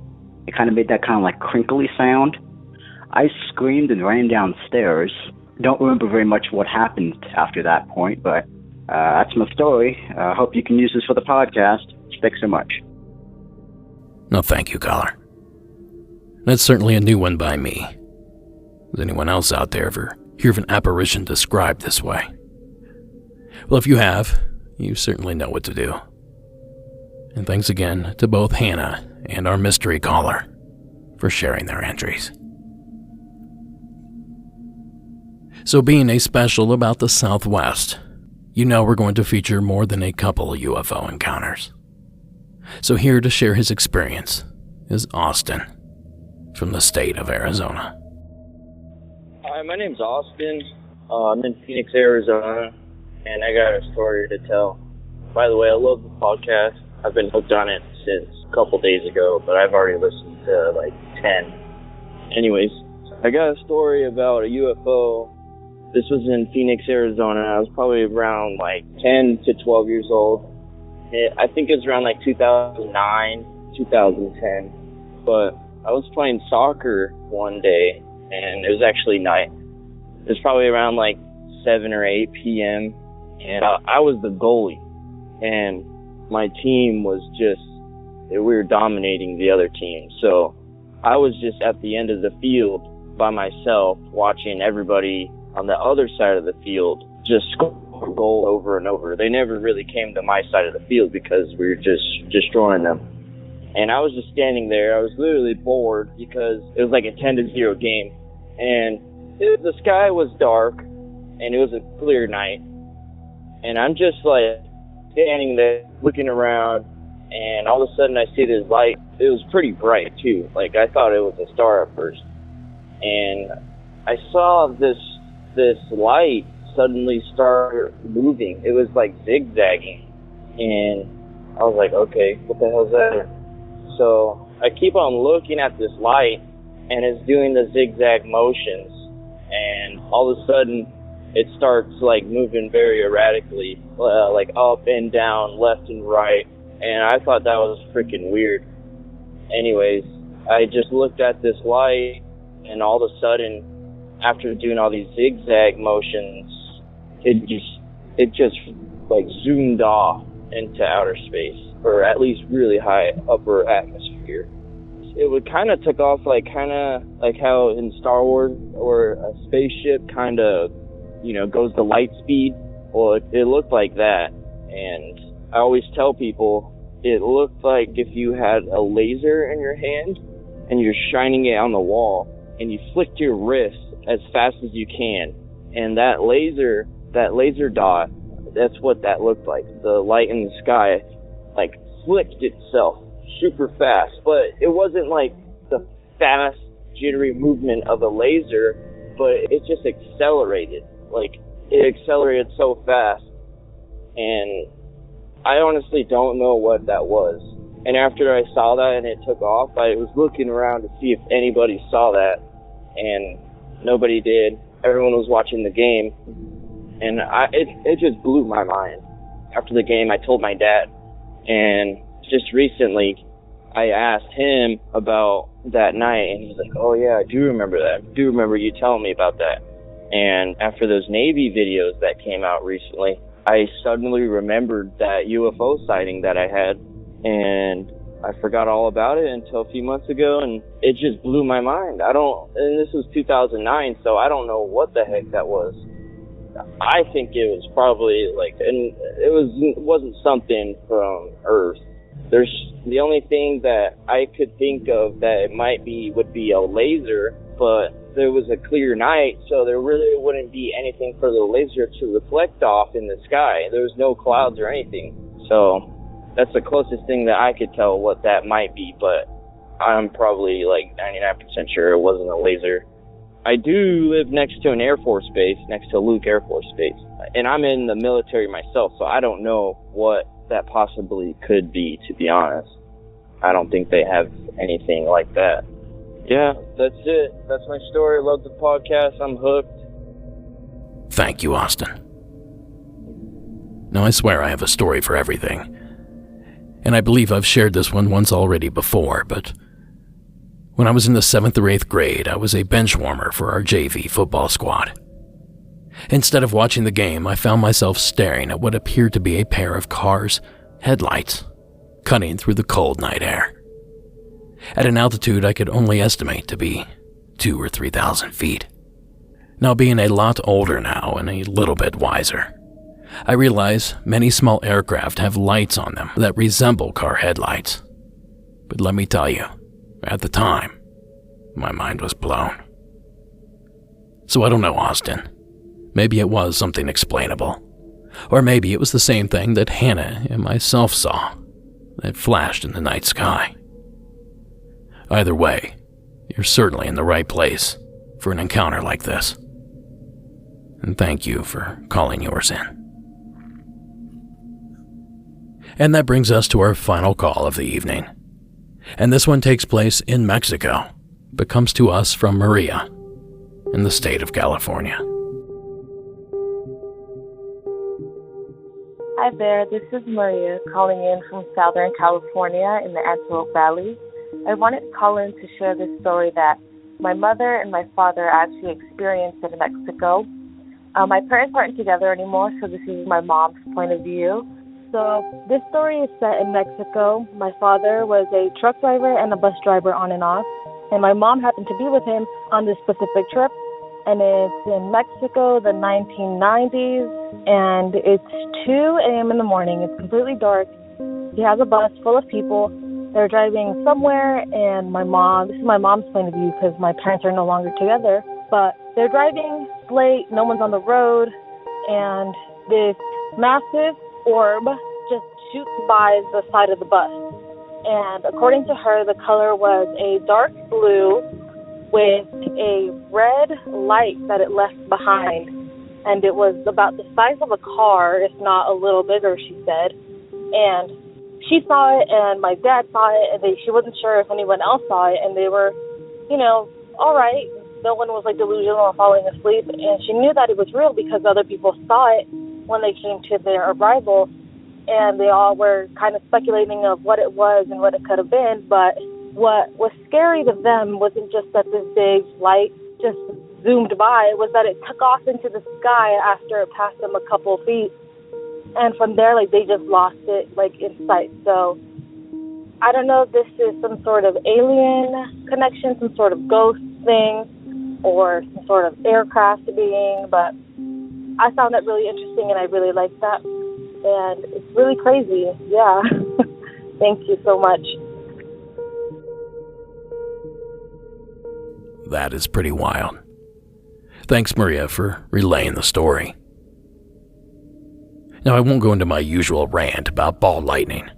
[SPEAKER 14] It kind of made that kind of crinkly sound. I screamed and ran downstairs. Don't remember very much what happened after that point, but that's my story. I hope you can use this for the podcast. Thanks so much.
[SPEAKER 1] No, thank you, caller. That's certainly a new one by me. Has anyone else out there ever hear of an apparition described this way? Well, if you have, you certainly know what to do. And thanks again to both Hannah and our mystery caller for sharing their entries. So being a special about the Southwest, you know we're going to feature more than a couple of UFO encounters. So here to share his experience is Austin from the state of Arizona.
[SPEAKER 15] Hi, my name's Austin. I'm in Phoenix, Arizona, and I got a story to tell. By the way, I love the podcast. I've been hooked on it since a couple days ago, but I've already listened to 10. Anyways, I got a story about a UFO. This was in Phoenix, Arizona. I was probably around 10 to 12 years old. I think it was around 2009, 2010. But I was playing soccer one day, and it was actually night. It was probably around 7 or 8 p.m. And I was the goalie. And my team was we were dominating the other team. So I was just at the end of the field by myself, watching everybody on the other side of the field just score a goal over and over. They never really came to my side of the field because we were just destroying them. And I was just standing there. I was literally bored because it was a 10-0 game. And the sky was dark, and it was a clear night. And I'm just standing there looking around, and all of a sudden I see this light. It was pretty bright too. I thought it was a star at first. And I saw this light suddenly start moving. It was zigzagging. And I was like, okay, what the hell's that? So I keep on looking at this light, and it's doing the zigzag motions. And all of a sudden, it starts moving very erratically, up and down, left and right. And I thought that was freaking weird. Anyways, I just looked at this light, and all of a sudden, after doing all these zigzag motions, it just zoomed off into outer space, or at least really high upper atmosphere. It would kind of took off how in Star Wars, or a spaceship kind of goes to light speed. Well, it looked like that. And I always tell people it looked like if you had a laser in your hand and you're shining it on the wall and you flicked your wrist as fast as you can. And that laser dot, that's what that looked like. The light in the sky, like, flicked itself super fast. But it wasn't like the fast, jittery movement of a laser, but it just accelerated. Like, it accelerated so fast. And I honestly don't know what that was. And after I saw that and it took off, I was looking around to see if anybody saw that. And nobody did. Everyone was watching the game. And it just blew my mind. After the game, I told my dad. And just recently, I asked him about that night. And he's like, oh, yeah, I do remember that. I do remember you telling me about that. And after those Navy videos that came out recently, I suddenly remembered that UFO sighting that I had, and I forgot all about it until a few months ago, and it just blew my mind. And this was 2009, so I don't know what the heck that was. I think it was probably and it wasn't something from Earth. The only thing that I could think of that it might be would be a laser, but there was a clear night, so there really wouldn't be anything for the laser to reflect off in the sky. There was no clouds or anything. So that's the closest thing that I could tell what that might be, but I'm probably 99% sure it wasn't a laser. I do live next to an Air Force base, next to Luke Air Force Base, and I'm in the military myself, so I don't know what that possibly could be, to be honest. I don't think they have anything like that. Yeah, that's it. That's my story. Love the podcast. I'm hooked.
[SPEAKER 1] Thank you, Austin. Now, I swear I have a story for everything. And I believe I've shared this one once already before, but when I was in the 7th or 8th grade, I was a bench warmer for our JV football squad. Instead of watching the game, I found myself staring at what appeared to be a pair of cars' headlights cutting through the cold night air. At an altitude I could only estimate to be 2,000 or 3,000 feet. Now, being a lot older now and a little bit wiser, I realize many small aircraft have lights on them that resemble car headlights. But let me tell you, at the time, my mind was blown. So I don't know, Austin. Maybe it was something explainable. Or maybe it was the same thing that Hannah and myself saw that flashed in the night sky. Either way, you're certainly in the right place for an encounter like this. And thank you for calling yours in. And that brings us to our final call of the evening. And this one takes place in Mexico, but comes to us from Maria in the state of California.
[SPEAKER 16] Hi there, this is Maria calling in from Southern California in the Antelope Valley. I wanted to call in to share this story that my mother and my father actually experienced in Mexico. My parents aren't together anymore, so this is my mom's point of view. So this story is set in Mexico. My father was a truck driver and a bus driver on and off, and my mom happened to be with him on this specific trip. And it's in Mexico, the 1990s, and it's 2 a.m. in the morning. It's completely dark. He has a bus full of people. They're driving somewhere, and this is my mom's point of view because my parents are no longer together, but they're driving late, no one's on the road, and this massive orb just shoots by the side of the bus. And according to her, the color was a dark blue with a red light that it left behind. And it was about the size of a car, if not a little bigger, she said. And she saw it, and my dad saw it, and she wasn't sure if anyone else saw it, and they were, all right. No one was delusional or falling asleep, and she knew that it was real because other people saw it when they came to their arrival, and they all were kind of speculating of what it was and what it could have been. But what was scary to them wasn't just that this big light just zoomed by, it was that it took off into the sky after it passed them a couple feet. And from there, they just lost it, in sight. So I don't know if this is some sort of alien connection, some sort of ghost thing, or some sort of aircraft being, but I found that really interesting, and I really liked that. And it's really crazy. Yeah. Thank you so much.
[SPEAKER 1] That is pretty wild. Thanks, Maria, for relaying the story. Now, I won't go into my usual rant about ball lightning,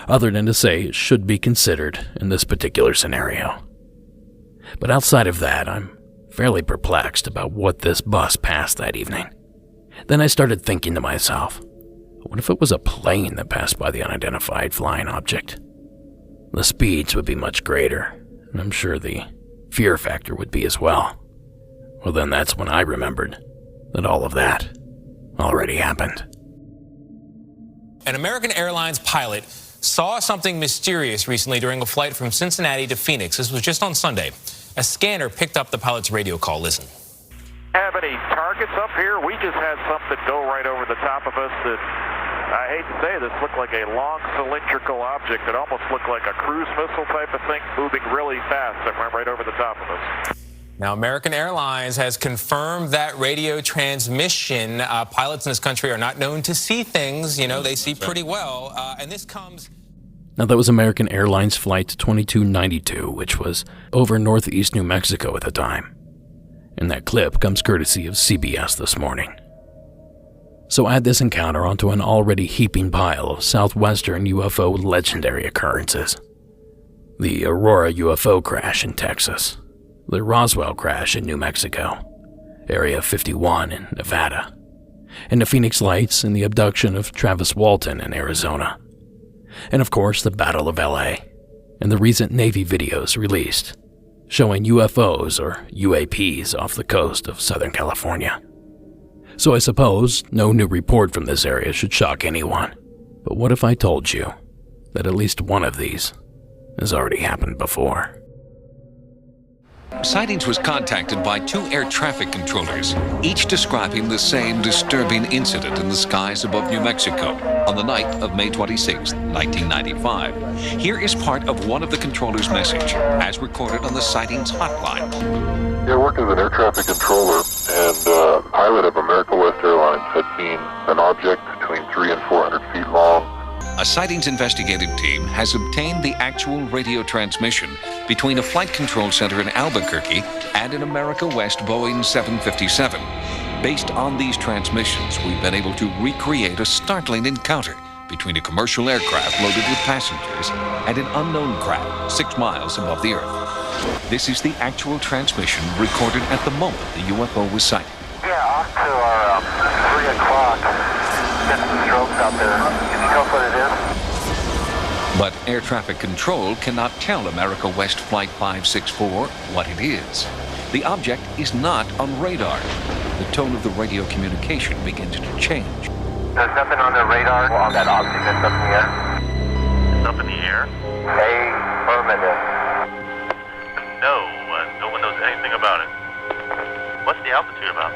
[SPEAKER 1] other than to say it should be considered in this particular scenario. But outside of that, I'm fairly perplexed about what this bus passed that evening. Then I started thinking to myself, what if it was a plane that passed by the unidentified flying object? The speeds would be much greater, and I'm sure the fear factor would be as well. Well, then that's when I remembered that all of that already happened.
[SPEAKER 17] An American Airlines pilot saw something mysterious recently during a flight from Cincinnati to Phoenix. This was just on Sunday. A scanner picked up the pilot's radio call. Listen.
[SPEAKER 18] Have any targets up here? We just had something go right over the top of us that, I hate to say this, looked like a long cylindrical object that almost looked like a cruise missile type of thing moving really fast that went right over the top of us.
[SPEAKER 17] Now, American Airlines has confirmed that radio transmission. Pilots in this country are not known to see things. You know, they see pretty well. And this comes...
[SPEAKER 1] Now, that was American Airlines Flight 2292, which was over northeast New Mexico at the time. And that clip comes courtesy of CBS this morning. So add this encounter onto an already heaping pile of southwestern UFO legendary occurrences. The Aurora UFO crash in Texas. The Roswell crash in New Mexico, Area 51 in Nevada, and the Phoenix Lights and the abduction of Travis Walton in Arizona. And of course, the Battle of LA, and the recent Navy videos released, showing UFOs or UAPs off the coast of Southern California. So I suppose no new report from this area should shock anyone. But what if I told you that at least one of these has already happened before?
[SPEAKER 19] Sightings was contacted by 2 air traffic controllers, each describing the same disturbing incident in the skies above New Mexico on the night of May 26, 1995. Here is part of one of the controllers' message, as recorded on the sightings hotline.
[SPEAKER 20] Yeah, working as an air traffic controller, and the pilot of America West Airlines had seen an object between 300 and 400 feet long.
[SPEAKER 19] A sightings investigative team has obtained the actual radio transmission between a flight control center in Albuquerque and an America West Boeing 757. Based on these transmissions, we've been able to recreate a startling encounter between a commercial aircraft loaded with passengers and an unknown craft 6 miles above the Earth. This is the actual transmission recorded at the moment the UFO was sighted.
[SPEAKER 18] Yeah, off to our 3 o'clock. Get some strokes out there. Can you tell us what it is?
[SPEAKER 19] But air traffic control cannot tell America West Flight 564 what it is. The object is not on radar. The tone of the radio communication begins to change.
[SPEAKER 18] There's nothing on the radar on that object that's up in the air. It's up in the air? Affirmative. No, no one knows anything about it. What's the altitude about?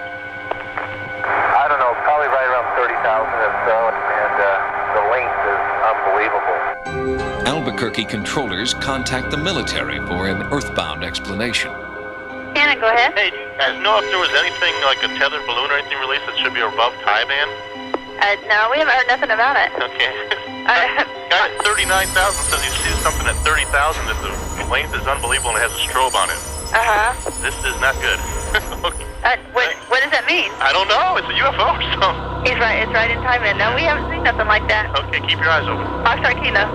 [SPEAKER 18] I don't know, probably right around 30,000 or so, and the length is unbelievable.
[SPEAKER 19] Albuquerque controllers contact the military for an earthbound explanation.
[SPEAKER 21] Anna, go ahead.
[SPEAKER 18] Hey, do you guys know if there was anything like a tethered balloon or anything released that should be above tie band?
[SPEAKER 21] No, we haven't heard nothing about it.
[SPEAKER 18] Okay. Guy at 39,000 says he sees something at 30,000 that the length is unbelievable and it has a strobe on it. This is not good.
[SPEAKER 21] What does that mean?
[SPEAKER 18] I don't know. It's a UFO or something.
[SPEAKER 21] It's right in time. No, we haven't seen nothing like that.
[SPEAKER 18] Okay, keep your eyes open.
[SPEAKER 21] Foxtrot Kilo.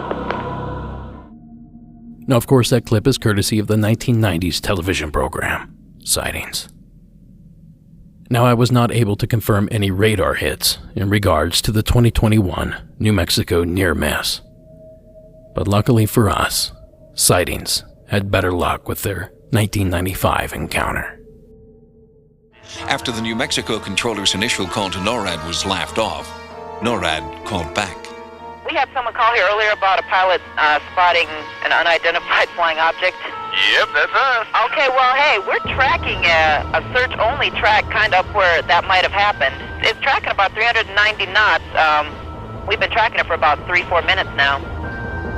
[SPEAKER 1] Now, of course, that clip is courtesy of the 1990s television program, Sightings. Now, I was not able to confirm any radar hits in regards to the 2021 New Mexico near miss. But luckily for us, Sightings had better luck with their 1995 encounter.
[SPEAKER 19] After the New Mexico controller's initial call to NORAD was laughed off, NORAD called back.
[SPEAKER 21] We had someone call here earlier about a pilot spotting an unidentified flying object.
[SPEAKER 18] Yep, that's us.
[SPEAKER 21] Okay, well, hey, we're tracking a search-only track kind of where that might have happened. It's tracking about 390 knots. We've been tracking it for about 3-4 minutes now.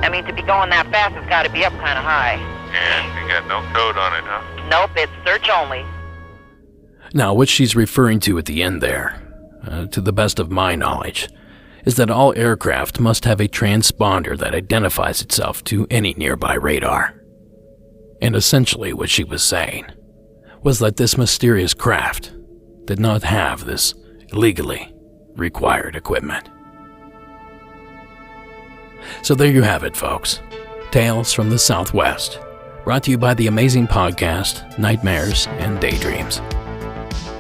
[SPEAKER 21] I mean, to be going that fast, it's got to be up kind of high.
[SPEAKER 18] And you got no code on it, huh?
[SPEAKER 21] Nope, it's search only.
[SPEAKER 1] Now, what she's referring to at the end there, to the best of my knowledge, is that all aircraft must have a transponder that identifies itself to any nearby radar. And essentially what she was saying was that this mysterious craft did not have this legally required equipment. So there you have it, folks. Tales from the Southwest, brought to you by the amazing podcast Nightmares and Daydreams.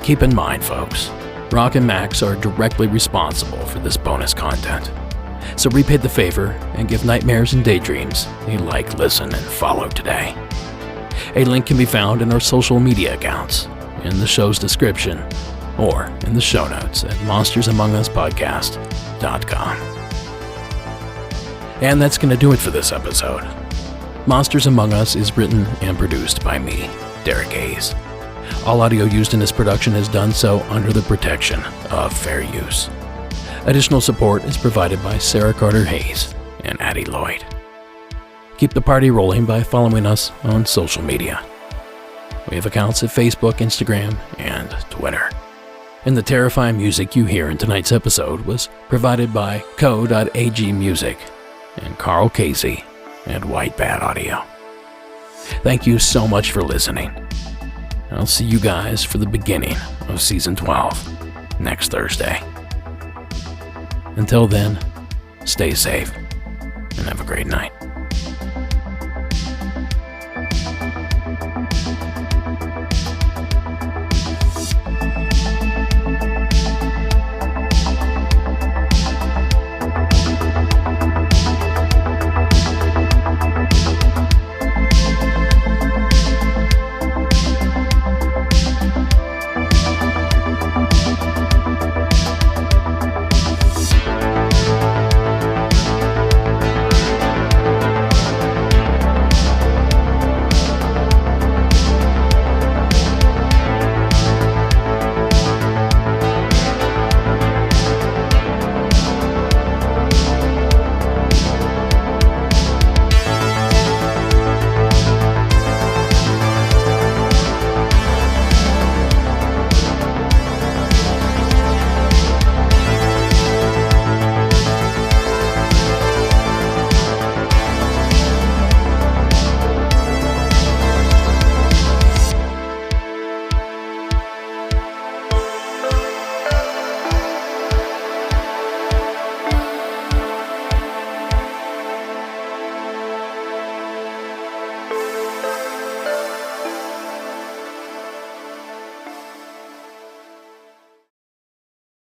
[SPEAKER 1] Keep in mind, folks, Rock and Max are directly responsible for this bonus content. So repay the favor and give Nightmares and Daydreams a like, listen, and follow today. A link can be found in our social media accounts, in the show's description, or in the show notes at monstersamonguspodcast.com. And that's going to do it for this episode. Monsters Among Us is written and produced by me, Derek Hayes. All audio used in this production is done so under the protection of fair use. Additional support is provided by Sarah Carter Hayes and Addie Lloyd. Keep the party rolling by following us on social media. We have accounts at Facebook, Instagram, and Twitter. And the terrifying music you hear in tonight's episode was provided by Co.ag Music and Carl Casey and White Bat Audio. Thank you so much for listening. I'll see you guys for the beginning of Season 12 next Thursday. Until then, stay safe and have a great night.